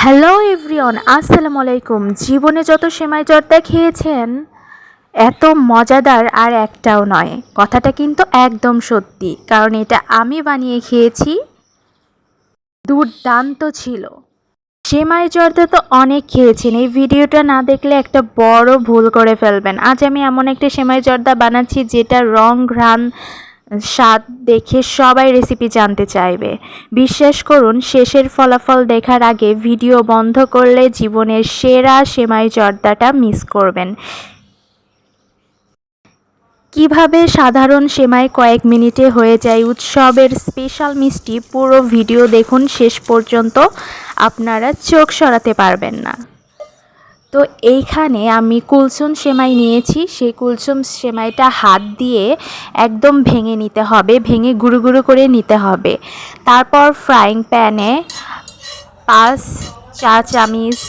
Hello everyone, আসসালামু আলাইকুম। জীবনে যত সেমাই জর্দা খেয়েছেন এত মজাদার আর একটাও নয়। কথাটা কিন্তু একদম সত্যি, কারণ এটা আমি বানিয়ে খেয়েছি, দুর্দান্ত ছিল। সেমাই জর্দা তো অনেক খেয়েছেন, এই ভিডিওটা না দেখলে একটা বড় ভুল করে ফেলবেন। আজ আমি এমন একটা সেমাই জর্দা বানাচ্ছি যেটা রং ঘ্রাণ স্বাদ দেখে সবাই রেসিপি জানতে চাইবে। বিশ্বাস করুন, শেষের ফলাফল দেখার আগে ভিডিও বন্ধ করলে জীবনের সেরা সেমাই জর্দাটা মিস করবেন। কিভাবে সাধারণ সেমাই কয়েক মিনিটে হয়ে যায় উৎসবের স্পেশাল মিষ্টি, পুরো ভিডিও দেখুন শেষ পর্যন্ত, আপনারা চোখ সরাতে পারবেন না। তো এইখানে আমি কুলসুম সেমাই নিয়েছি। সেই কুলসুম সেমাইটা হাত দিয়ে একদম ভেঙে নিতে হবে, ভেঙে গুঁড়ো গুঁড়ো করে নিতে হবে। তারপর ফ্রাইং প্যানে 5 চা চামচ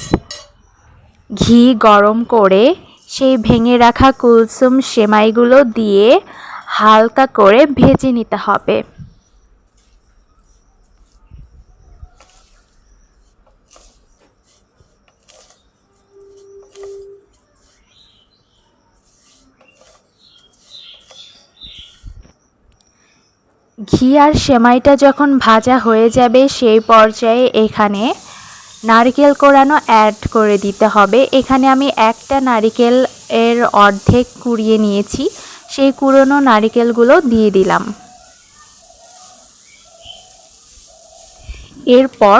ঘি গরম করে সেই ভেঙে রাখা কুলসুম সেমাইগুলো দিয়ে হালকা করে ভেজে নিতে হবে। ঘি আর সেমাইটা যখন ভাজা হয়ে যাবে সেই পর্যায়ে এখানে নারকেল কোড়ানো অ্যাড করে দিতে হবে। এখানে আমি একটা নারকেল এর অর্ধেক কুড়িয়ে নিয়েছি, সেই কুড়োনো নারকেলগুলো দিয়ে দিলাম। এরপর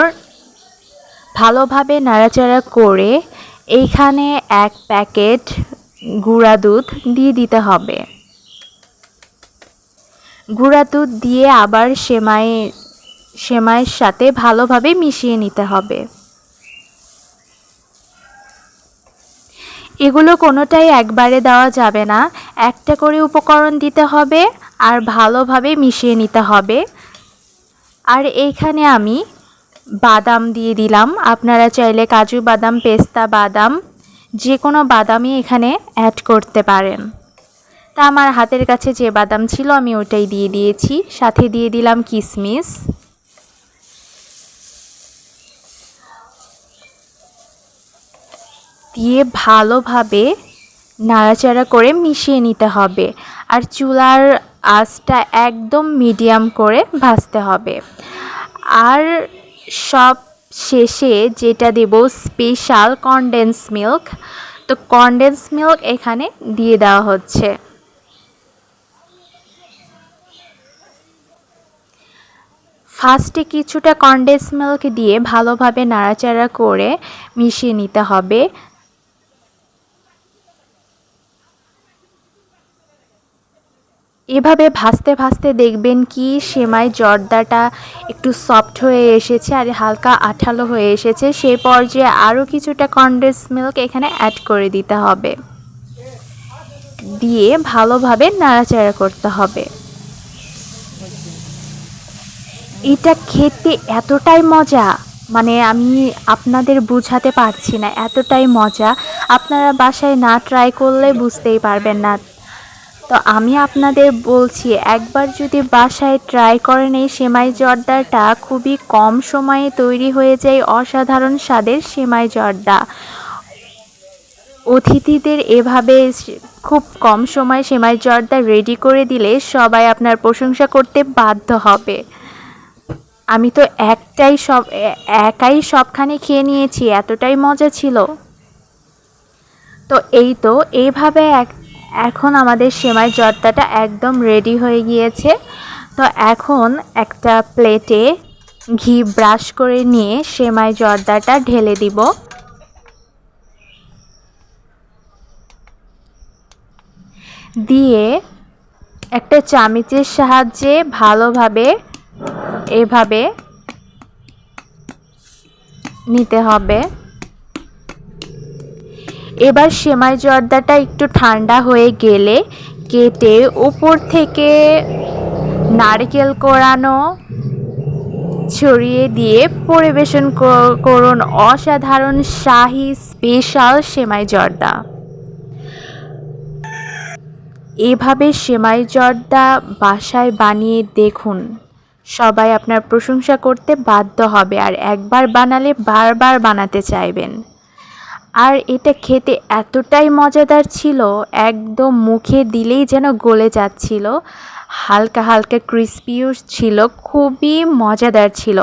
ভালোভাবে নাড়াচাড়া করে এইখানে 1 প্যাকেট গুঁড়া দুধ দিয়ে দিতে হবে। গুঁড়া দুধ দিয়ে আবার সেমাইয়ের সাথে ভালোভাবে মিশিয়ে নিতে হবে। এগুলো কোনোটাই একবারে দেওয়া যাবে না, একটা করে উপকরণ দিতে হবে আর ভালোভাবে মিশিয়ে নিতে হবে। আর এইখানে আমি বাদাম দিয়ে দিলাম। আপনারা চাইলে কাজু বাদাম, পেস্তা বাদাম, যে কোনো বাদামই এখানে অ্যাড করতে পারেন। তা আমার হাতের কাছে যে বাদাম ছিল আমি ওটাই দিয়ে দিয়েছি। সাথে দিয়ে দিলাম কিশমিশ। দিয়ে ভালোভাবে নাড়াচাড়া করে মিশিয়ে নিতে হবে। আর চুলার আঁচটা একদম মিডিয়াম করে ভাজতে হবে। আর সব শেষে যেটা দেব স্পেশাল কনডেন্স মিল্ক। তো কনডেন্স মিল্ক এখানে দিয়ে দেওয়া হচ্ছে। ফার্স্টে কিছুটা কনডেন্স মিল্ক দিয়ে ভালোভাবে নাড়াচাড়া করে মিশিয়ে নিতে হবে। এভাবে ভাজতে ভাজতে দেখবেন কি সেমাই জর্দাটা একটু সফট হয়ে এসেছে আর হালকা আঠালো হয়ে এসেছে। সেই পর্যায়ে আরও কিছুটা কনডেন্স মিল্ক এখানে অ্যাড করে দিতে হবে, দিয়ে ভালোভাবে নাড়াচাড়া করতে হবে। এটা খেতে এতটাই মজা, মানে আমি আপনাদের বোঝাতে পারছি না, এতটাই মজা। আপনারা বাসায় না ট্রাই করলে বুঝতেই পারবেন না। তো আমি আপনাদের বলছি, একবার যদি বাসায় ট্রাই করেন এই সেমাই জর্দাটা, খুবই কম সময়ে তৈরি হয়ে যায় অসাধারণ স্বাদের সেমাই জর্দা। অতিথিদের এভাবে খুব কম সময়ে সেমাই জর্দা রেডি করে দিলে সবাই আপনার প্রশংসা করতে বাধ্য হবে। আমি তো একাই সবখানে খেয়ে নিয়েছি, এতটাই মজা ছিল। তো এই তো এইভাবে এখন আমাদের সেমাই জর্দাটা একদম রেডি হয়ে গিয়েছে। তো এখন একটা প্লেটে ঘি ব্রাশ করে নিয়ে সেমাই জর্দাটা ঢেলে দিব। দিয়ে একটা চামচের সাহায্যে ভালোভাবে এভাবে নিতে হবে। এবার সেমাই জর্দাটা একটু ঠান্ডা হয়ে গেলে কেটে উপর থেকে নারকেল কোড়ানো ছড়িয়ে দিয়ে পরিবেশন করুন অসাধারণ শাহী স্পেশাল সেমাই জর্দা। এভাবে সেমাই জর্দা বাসায় বানিয়ে দেখুন, সবাই আপনার প্রশংসা করতে বাধ্য হবে আর একবার বানালে বারবার বানাতে চাইবেন। আর এটা খেতে এতটাই মজাদার ছিল, একদম মুখে দিলেই যেন গলে যাচ্ছিল, হালকা হালকা ক্রিস্পিও ছিল, খুবই মজাদার ছিল।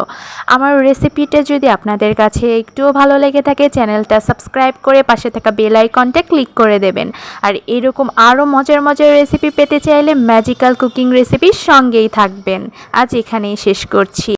আমার রেসিপিটা যদি আপনাদের কাছে একটুও ভালো লেগে থাকে, চ্যানেলটা সাবস্ক্রাইব করে পাশে থাকা বেল আইকনটা ক্লিক করে দেবেন। আর এরকম আরও মজার মজার রেসিপি পেতে চাইলে ম্যাজিক্যাল কুকিং রেসিপির সঙ্গেই থাকবেন। আজ এখানেই শেষ করছি।